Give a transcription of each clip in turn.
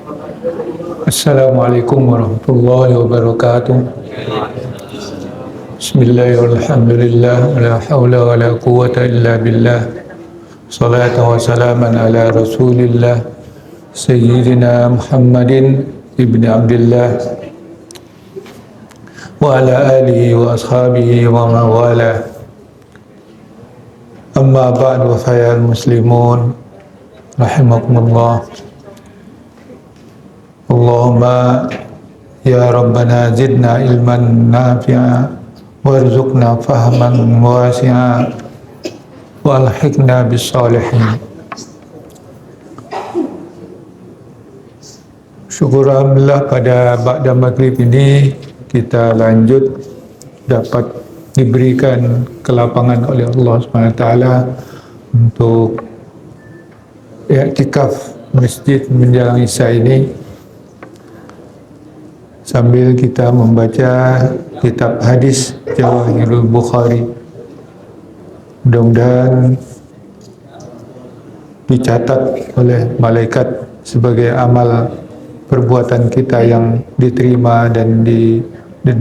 Assalamualaikum warahmatullahi wabarakatuh. Bismillahirrahmanirrahim. La hawla wa la quwwata illa billah. Salatu wa salaman ala rasulillah Sayyidina Muhammadin ibni Abdullah wa ala alihi wa ashabihi wa mawala. Amma ba'du fayal muslimun rahimakumullah. Allahumma ya Rabbana zidna ilman nafi'a warzuqna fahman wasi'a wa alhiqna bis salihin. Syukur alhamdulillah pada ba'da maghrib ini kita lanjut dapat diberikan kelapangan oleh Allah SWT untuk i'tikaf masjid menjelang Isya ini, sambil kita membaca kitab hadis Jawahirul Bukhari. Mudah-mudahan dicatat oleh malaikat sebagai amal perbuatan kita yang diterima dan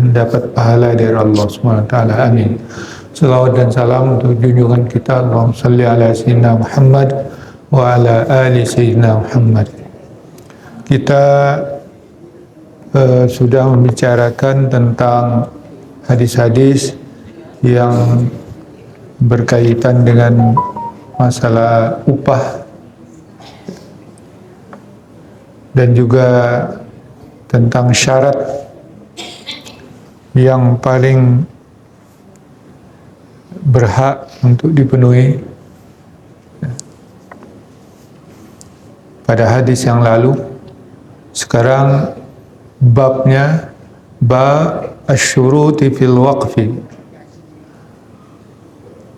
dapat pahala dari Allah SWT. Amin. Salawat dan salam untuk junjungan kita, Allahumma salli ala sayyidina Muhammad wa ala ali sayyidina Muhammad. Kita sudah membicarakan tentang hadis-hadis yang berkaitan dengan masalah upah dan juga tentang syarat yang paling berhak untuk dipenuhi pada hadis yang lalu. Sekarang babnya bab asy-syuruti fil waqfi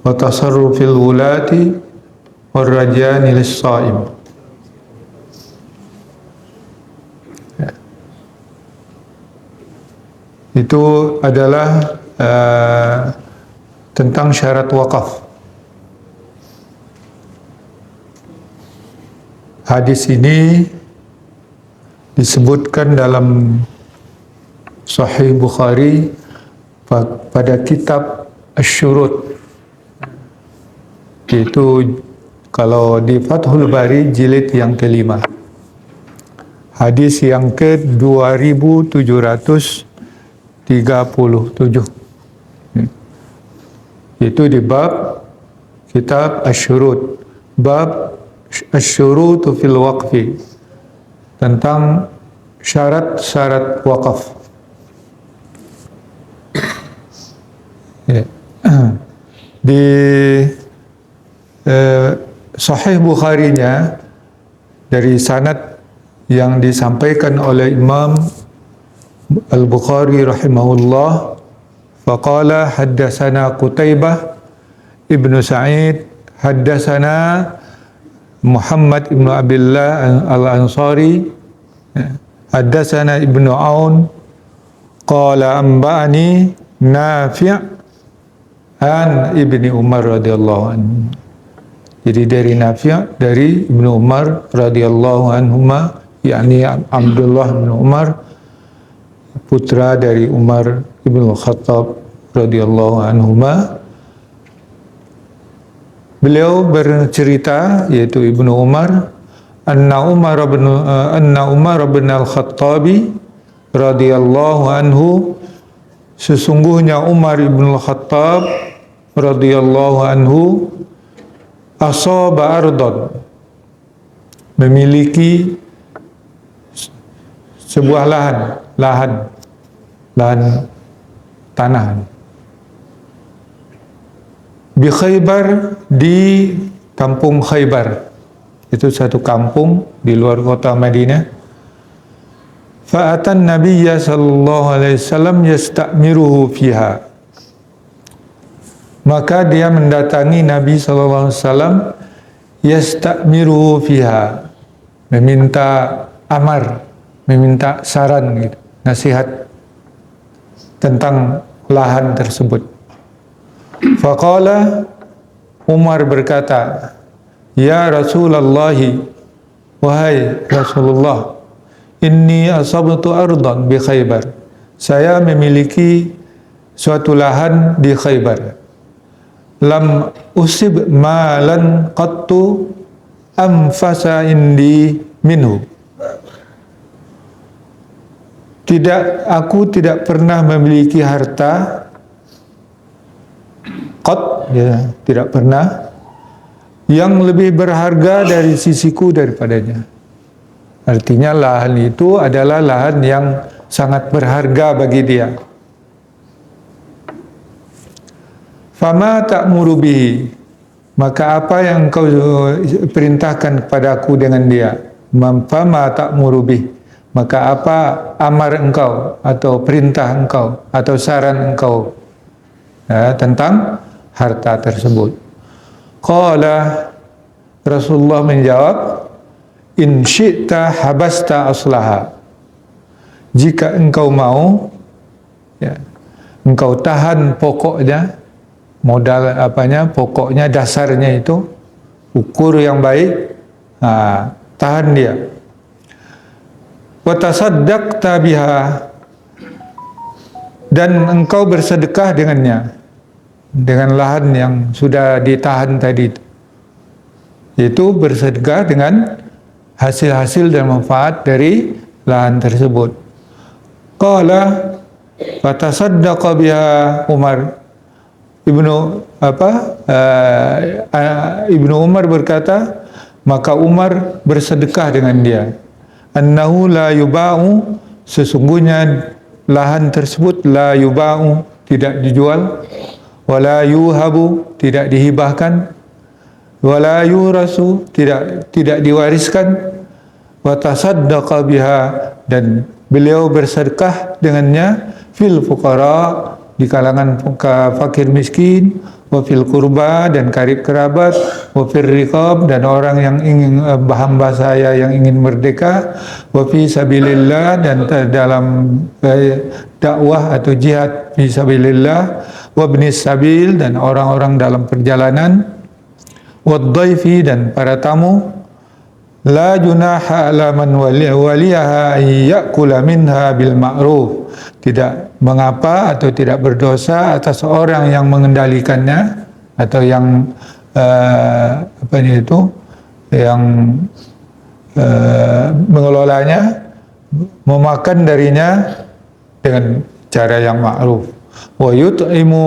wa tasarrufil wulati war rajani lis-shaim. Itu adalah tentang syarat wakaf. Hadis ini disebutkan dalam Sahih Bukhari pada kitab Asy-Syurut. Itu kalau di Fathul Bari jilid yang kelima, hadis yang ke 2737. Itu di bab kitab Asy-Syurut, bab Asy-Syurutu fil waqfi, tentang syarat-syarat wakaf. Di Sahih Bukharinya dari sanad yang disampaikan oleh Imam Al-Bukhari rahimahullah, faqala haddatsana Qutaibah ibnu Sa'id haddatsana Muhammad ibnu Abdullah al-Ansari haddatsana Ibnu Aun qala amba'ani Nafi' an Ibni Umar radhiyallahu anhu. Jadi dari Nafi' dari Ibnu Umar radhiyallahu anhuma, yakni Abdullah bin Umar, putra dari Umar ibn Khattab radhiyallahu anhuma. Beliau bercerita, yaitu Ibnu Umar, anna Umar bin al-Khattabi radhiyallahu anhu, sesungguhnya Umar ibn al-Khattab radhiyallahu anhu, asaba ardon, memiliki sebuah lahan tanah bi Khaybar, di kampung Khaybar. Itu satu kampung di luar kota Madinah. Fa'atan Nabiyya sallallahu alaihi wasallam yasta'miruhu fiha, maka dia mendatangi Nabi sallallahu alaihi wasallam, yasta'miruhu fiha, meminta amar, meminta saran gitu, nasihat tentang lahan tersebut. Faqala, Umar berkata, ya Rasulullah, wahai Rasulullah, inni asabtu ardan bi Khaybar. Saya memiliki suatu lahan di Khaybar. Lam usib malan qattu anfasa indi minhu. Aku tidak pernah memiliki harta ya, tidak pernah yang lebih berharga dari sisiku daripadanya. Artinya lahan itu adalah lahan yang sangat berharga bagi dia. Fama ta'muru bihi, maka apa yang kau perintahkan kepadaku dengan dia? Fama ta'muru bihi, maka apa amar engkau atau perintah engkau atau saran engkau tentang harta tersebut? Qala, Rasulullah menjawab, in syi'ta habasta aslaha, jika engkau mau, ya, engkau tahan pokoknya, modal pokoknya, dasarnya itu, ukur yang baik, tahan dia. Wa tasaddaqta biha, dan engkau bersedekah dengannya, dengan lahan yang sudah ditahan tadi itu bersedekah dengan hasil-hasil dan manfaat dari lahan tersebut. Qala fa tasaddaqa biha Umar. Ibnu Umar berkata, maka Umar bersedekah dengan dia. Annahu la yuba'u, sesungguhnya lahan tersebut la yuba'u, tidak dijual, wala yuhabu, tidak dihibahkan, wala yurasu, tidak diwariskan, wa tasaddaqa biha, dan beliau bersedekah dengannya, fil fuqara, di kalangan fakir miskin, wa fil qurba, dan karib kerabat, wa fil riqab, dan orang yang ingin hamba saya yang ingin merdeka, wa fi sabilillah, dan dalam dakwah atau jihad fi sabilillah, wa ibnis sabil, dan orang-orang dalam perjalanan, wa dhaifi, dan para tamu. La junaha ala man waliyaha ya'kula minha bil ma'ruf, tidak mengapa atau tidak berdosa atas orang yang mengendalikannya atau yang yang mengelolanya, memakan darinya dengan cara yang ma'ruf. Wa yut'imu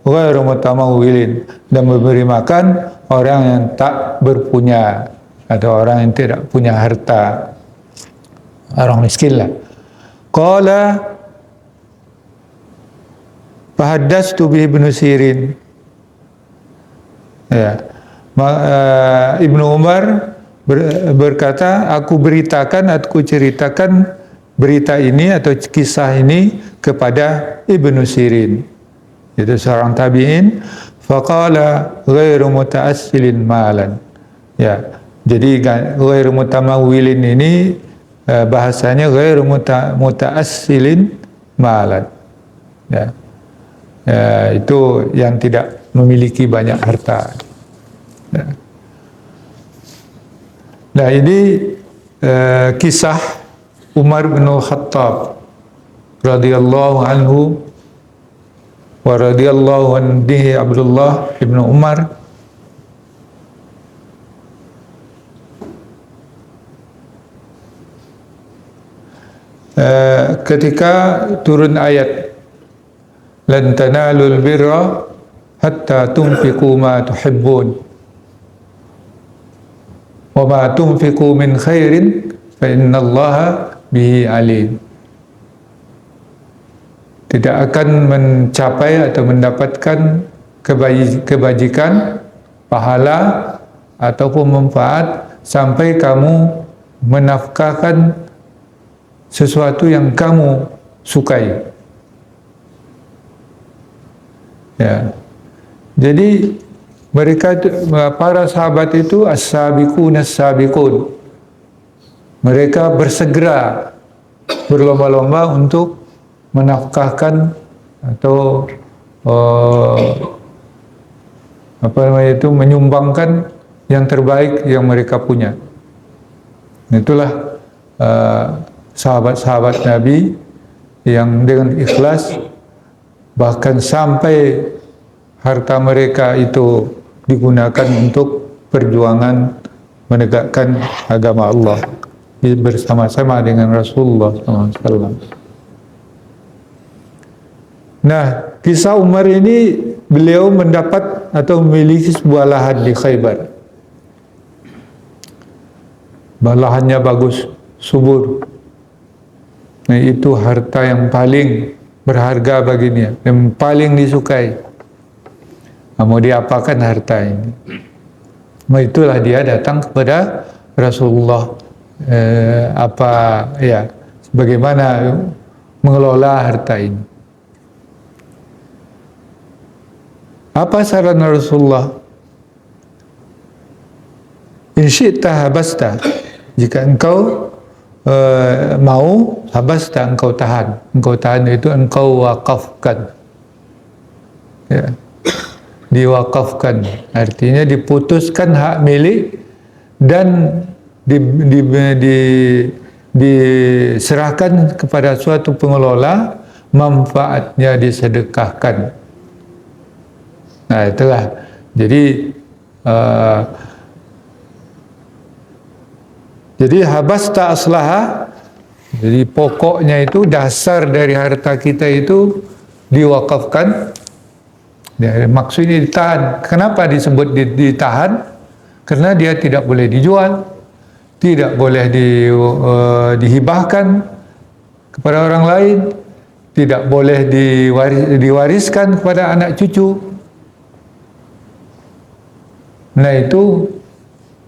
ghairu mutamawwilin, dan memberi makan orang yang tak berpunya atau orang yang tidak punya harta, orang miskin lah. Qala fahaddastu bi Ibnu Sirin. Ya. Ibnu Umar berkata, aku ceritakan berita ini atau kisah ini kepada Ibnu Sirin, itu seorang tabi'in. Faqala ghairu muta'assilin malan. Ya, jadi ghairu mutamawwilin ini bahasanya ghairu muta'assilin malan. Ya. Itu yang tidak memiliki banyak harta. Ya. Nah, ini kisah Umar bin Khattab radhiyallahu anhu wa radhiyallahu anhu Abdullah bin Umar. Ketika turun ayat lan tanalul birra hatta tunfiqu ma tuhibbun wa ma tunfiqu min khairin fa innallaha bihi alim. Tidak akan mencapai atau mendapatkan kebajikan, pahala ataupun manfaat sampai kamu menafkahkan sesuatu yang kamu sukai. Ya. Jadi mereka, para sahabat itu as-sabiqun as-sabiqun. Mereka bersegera, berlomba-lomba untuk menafkahkan atau menyumbangkan yang terbaik yang mereka punya. Itulah sahabat-sahabat Nabi yang dengan ikhlas, bahkan sampai harta mereka itu digunakan untuk perjuangan menegakkan agama Allah bersama-sama dengan Rasulullah SAW. Nah, kisah Umar ini, beliau mendapat atau memiliki sebuah lahan di Khaybar. Lahannya bagus, subur. Nah, itu harta yang paling berharga baginya, yang paling disukai. Nah, mau diapakan harta ini? Nah, itulah dia datang kepada Rasulullah, bagaimana mengelola harta ini. Apa saran Rasulullah? In syi'ta habasta. Jika engkau mau, habasta, engkau tahan. Engkau tahan itu engkau wakafkan. Ya. Diwakafkan. Artinya diputuskan hak milik dan diserahkan kepada suatu pengelola, manfaatnya disedekahkan. Nah, itulah. Jadi habasta aslaha, jadi pokoknya itu dasar dari harta kita itu diwakafkan. Ya, maksudnya ditahan. Kenapa disebut ditahan? Karena dia tidak boleh dijual, tidak boleh dihibahkan kepada orang lain, tidak boleh diwariskan kepada anak cucu. Nah, itu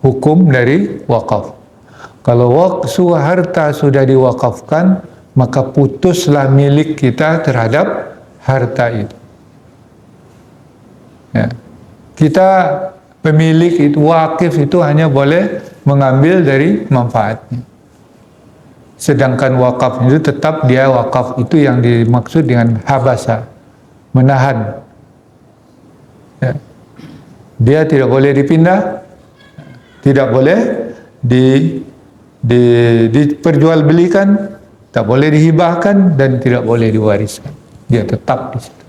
hukum dari wakaf. Kalau harta sudah diwakafkan, maka putuslah milik kita terhadap harta itu. Ya. Kita pemilik itu, wakif itu hanya boleh mengambil dari manfaatnya. Sedangkan wakaf itu tetap dia wakaf, itu yang dimaksud dengan habasa, menahan. Ya. Dia tidak boleh dipindah, tidak boleh diperjualbelikan, tak boleh dihibahkan, dan tidak boleh diwariskan. Dia tetap di situ.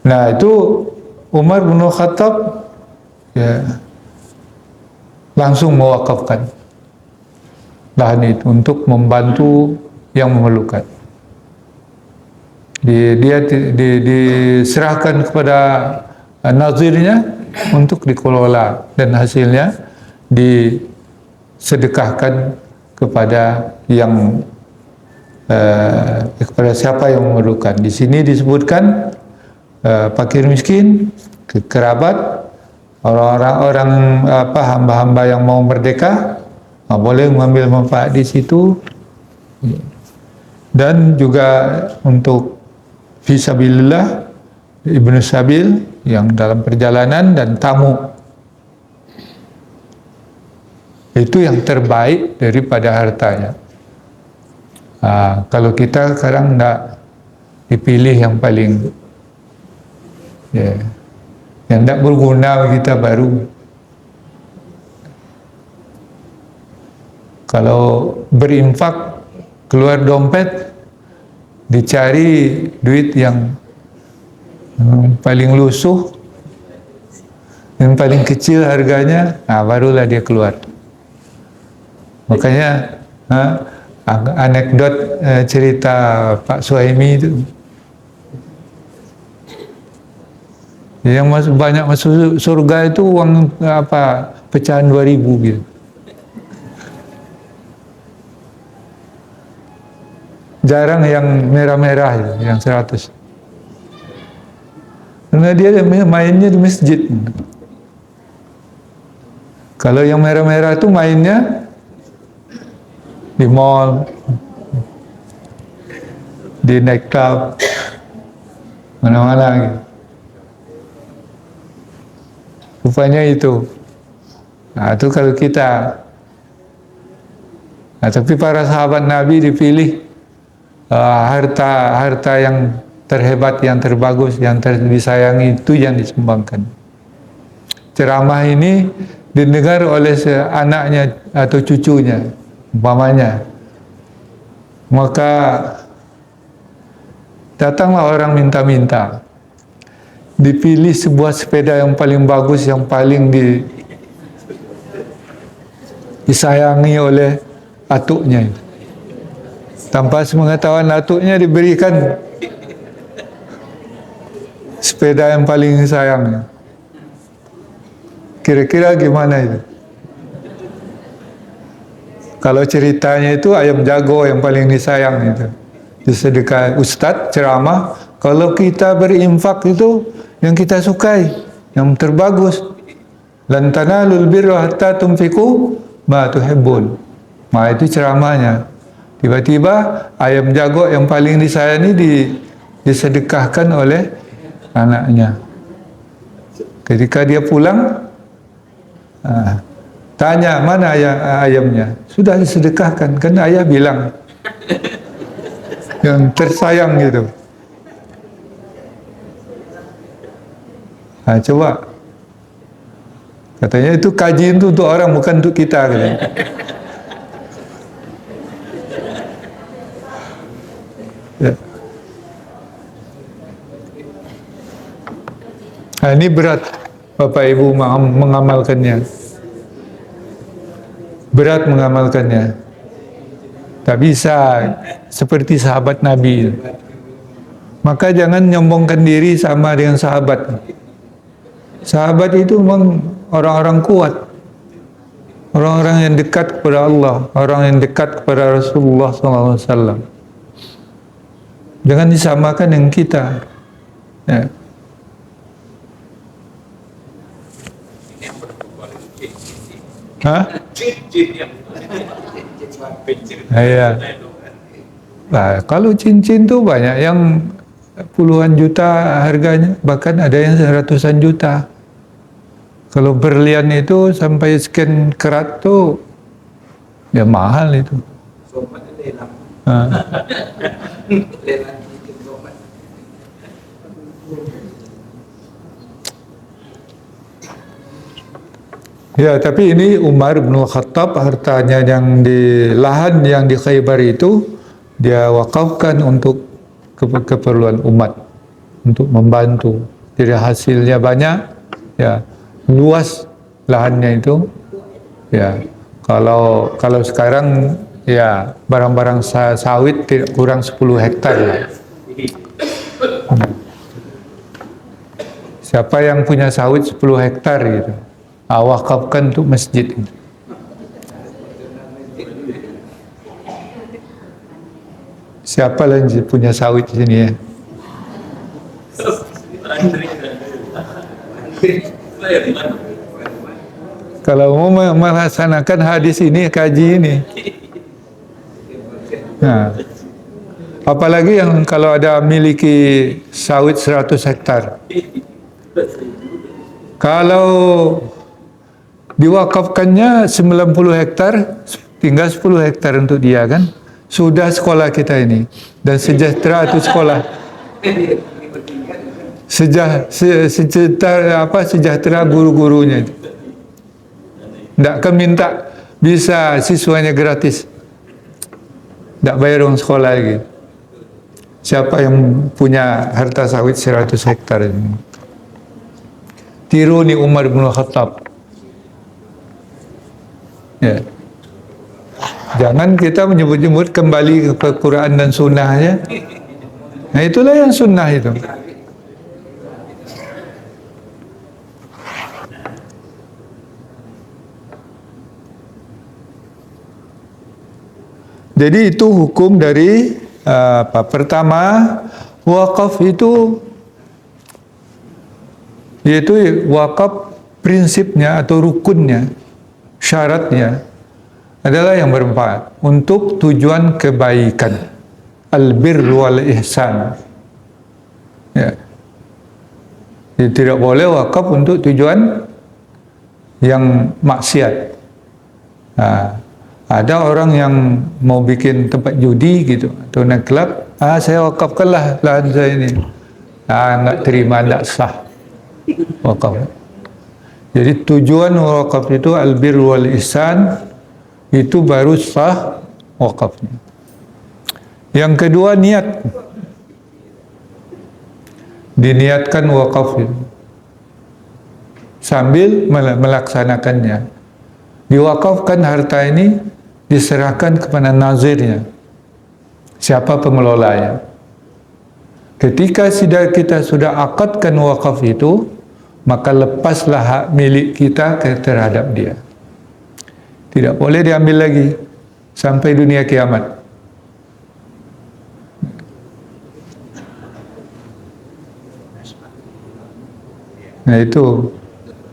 Nah, itu Umar bin Khattab ya langsung mewakafkan lahan itu untuk membantu yang memerlukan. Dia diserahkan kepada nazirnya untuk dikelola, dan hasilnya disedekahkan kepada kepada siapa yang memerlukan. Di sini disebutkan fakir miskin, kerabat, orang-orang hamba-hamba yang mau merdeka, boleh mengambil manfaat di situ, dan juga untuk fisabilillah, ibnu sabil yang dalam perjalanan, dan tamu. Itu yang terbaik daripada hartanya. Kalau kita sekarang tidak dipilih yang paling yang tidak berguna kita baru. Kalau berinfak, keluar dompet, dicari duit yang paling lusuh, yang paling kecil harganya, barulah dia keluar. Makanya anekdot cerita Pak Suhaimi itu, yang banyak masuk surga itu uang pecahan 2000 gitu. Jarang yang merah-merah, yang 100. Karena dia mainnya di masjid. Kalau yang merah-merah itu mainnya di mall, di night club, mana-mana gitu. Rupanya itu. Itu kalau kita. Tapi para sahabat Nabi dipilih harta yang terhebat, yang terbagus, yang disayangi, itu yang disumbangkan. Ceramah ini didengar oleh anaknya atau cucunya, umpamanya, maka datanglah orang minta-minta, dipilih sebuah sepeda yang paling bagus, yang paling disayangi oleh atuknya. Tanpa sepengetahuan atuknya diberikan sepeda yang paling disayang. Kira-kira gimana itu? Kalau ceritanya itu ayam jago yang paling disayang itu. Disedekah Ustadz ceramah, kalau kita berinfak itu yang kita sukai, yang terbagus. Lan tanalul birra hatta tunfiqu ma tuhibbun. Nah, itu ceramahnya. Tiba-tiba ayam jago yang paling disayangi disedekahkan oleh anaknya. Ketika dia pulang, tanya, mana ayamnya? Sudah disedekahkan, kan ayah bilang. Yang tersayang gitu. Nah, coba. Katanya itu kaji itu untuk orang, bukan untuk kita. Katanya. Ya. Nah, ini berat Bapak Ibu mengamalkannya. Berat mengamalkannya. Tak bisa seperti sahabat Nabi. Maka jangan nyombongkan diri sama dengan sahabat. Sahabat itu memang orang-orang kuat. Orang-orang yang dekat kepada Allah, orang yang dekat kepada Rasulullah SAW. Jangan disamakan dengan kita. Ya. Hah? Iya. Nah, kalau cincin tuh banyak yang puluhan juta harganya, bahkan ada yang ratusan juta. Kalau berlian itu sampai sekian karat tuh ya mahal itu. Ya, tapi ini Umar bin Khattab, hartanya yang di lahan yang di Khaybar itu dia wakafkan untuk keperluan umat, untuk membantu. Jadi hasilnya banyak, ya, luas lahannya itu. Ya, kalau sekarang ya barang-barang sawit tidak kurang 10 hektar lah. Siapa yang punya sawit 10 hektar gitu, wakafkan untuk masjid. Siapa lagi punya sawit di sini ya? Kalau mau melaksanakan hadis ini, kaji ini. Nah, apalagi yang kalau ada miliki sawit 100 hektar. Kalau diwakafkannya 90 hektar, tinggal 10 hektar untuk dia kan. Sudah sekolah kita ini. Dan sejahtera itu sekolah. Sejahtera guru-gurunya. Tidak akan minta, bisa siswanya gratis. Tidak bayar uang sekolah lagi. Siapa yang punya harta sawit 100 hektar ini? Tiru ni Umar bin Khattab. Ya. Jangan kita menyebut-nyebut kembali ke Quran dan Sunnah ya. Nah, itulah yang Sunnah itu. Jadi itu hukum dari pertama, wakaf itu yaitu wakaf prinsipnya atau rukunnya, syaratnya adalah yang berempat untuk tujuan kebaikan, al-birr wal ihsan. Ya. Jadi tidak boleh wakaf untuk tujuan yang maksiat. Nah, ada orang yang mau bikin tempat judi gitu atau naik klub, saya wakafkanlah lahan saya ini. Enggak terima, enggak sah wakaf. Jadi tujuan wakaf itu albir wal ihsan, itu baru sah wakafnya. Yang kedua niat, diniatkan wakaf itu sambil melaksanakannya. Diwakafkan harta ini diserahkan kepada nazirnya, siapa pengelolanya. Ketika kita sudah akadkan wakaf itu, maka lepaslah hak milik kita terhadap dia. Tidak boleh diambil lagi sampai dunia kiamat. Nah itu.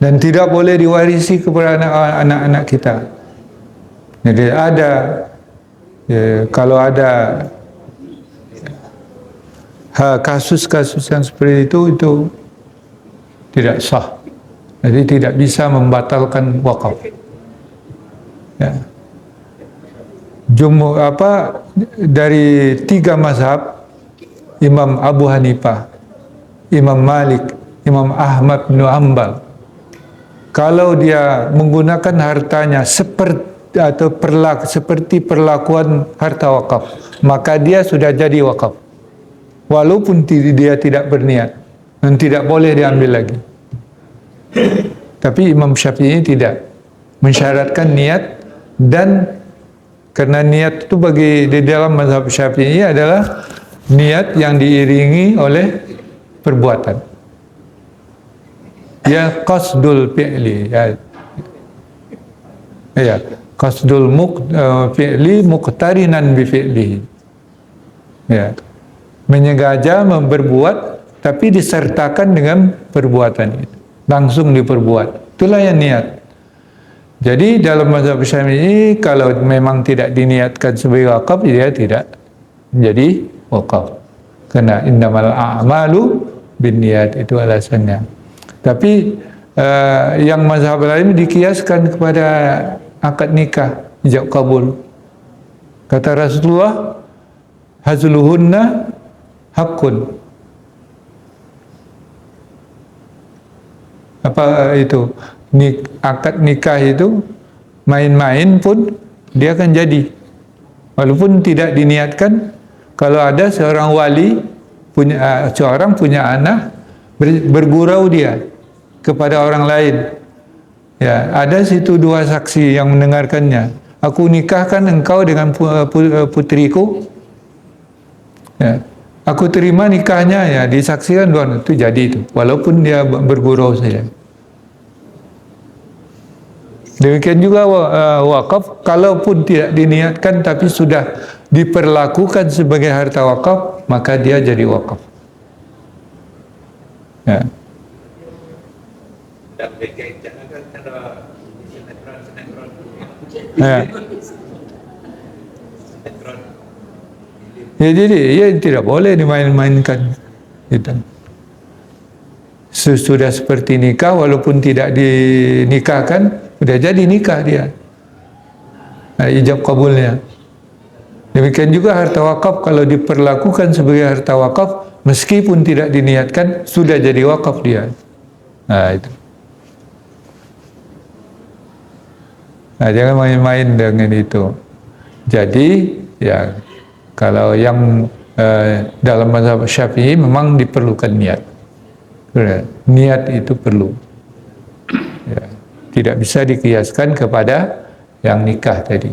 Dan tidak boleh diwarisi kepada anak-anak kita. Jadi ada, kalau ada kasus-kasus yang seperti itu tidak sah. Jadi tidak bisa membatalkan wakaf. Ya. Dari 3 mazhab, Imam Abu Hanifah, Imam Malik, Imam Ahmad bin Hanbal, kalau dia menggunakan hartanya seperti perlakuan harta wakaf, maka dia sudah jadi wakaf, walaupun dia tidak berniat, dan tidak boleh diambil lagi. Tapi Imam Syafi'i tidak, mensyaratkan niat, dan karena niat itu di dalam mazhab Syafi'i adalah niat yang diiringi oleh perbuatan. Ya qasdul fi'li, ya qasdul fi'li muqtarinan bi fi'lihi. Ya. Menyengaja berbuat tapi disertakan dengan perbuatan itu. Langsung diperbuat. Itulah yang niat. Jadi dalam mazhab Syafi'i kalau memang tidak diniatkan sebagai wakaf, dia tidak menjadi wakaf. Karena innamal a'malu binniyat, itu alasannya. Tapi yang mazhab lain dikiaskan kepada akad nikah, ijab kabul. Kata Rasulullah, hazluhunna hakun. Apa itu? Akad nikah itu main-main pun dia akan jadi. Walaupun tidak diniatkan, kalau ada seorang wali seorang punya anak, bergurau dia kepada orang lain. Ya, ada situ 2 saksi yang mendengarkannya. Aku nikahkan engkau dengan putriku. Ya, aku terima nikahnya, ya disaksikan doang, itu jadi itu. Walaupun dia bergurau saja. Demikian juga wakaf, kalaupun tidak diniatkan tapi sudah diperlakukan sebagai harta wakaf, maka dia jadi wakaf. Ya. Ya. Ya, jadi ya tidak boleh dimain-mainkan. Gitu. Sudah seperti nikah, walaupun tidak dinikahkan, sudah jadi nikah dia. Nah, ijab kabulnya. Demikian juga harta wakaf, kalau diperlakukan sebagai harta wakaf, meskipun tidak diniatkan, sudah jadi wakaf dia. Nah, itu. Nah, jangan main-main dengan itu. Jadi, ya, kalau yang dalam mazhab Syafi'i memang diperlukan niat. Niat itu perlu. Ya, tidak bisa dikiaskan kepada yang nikah tadi.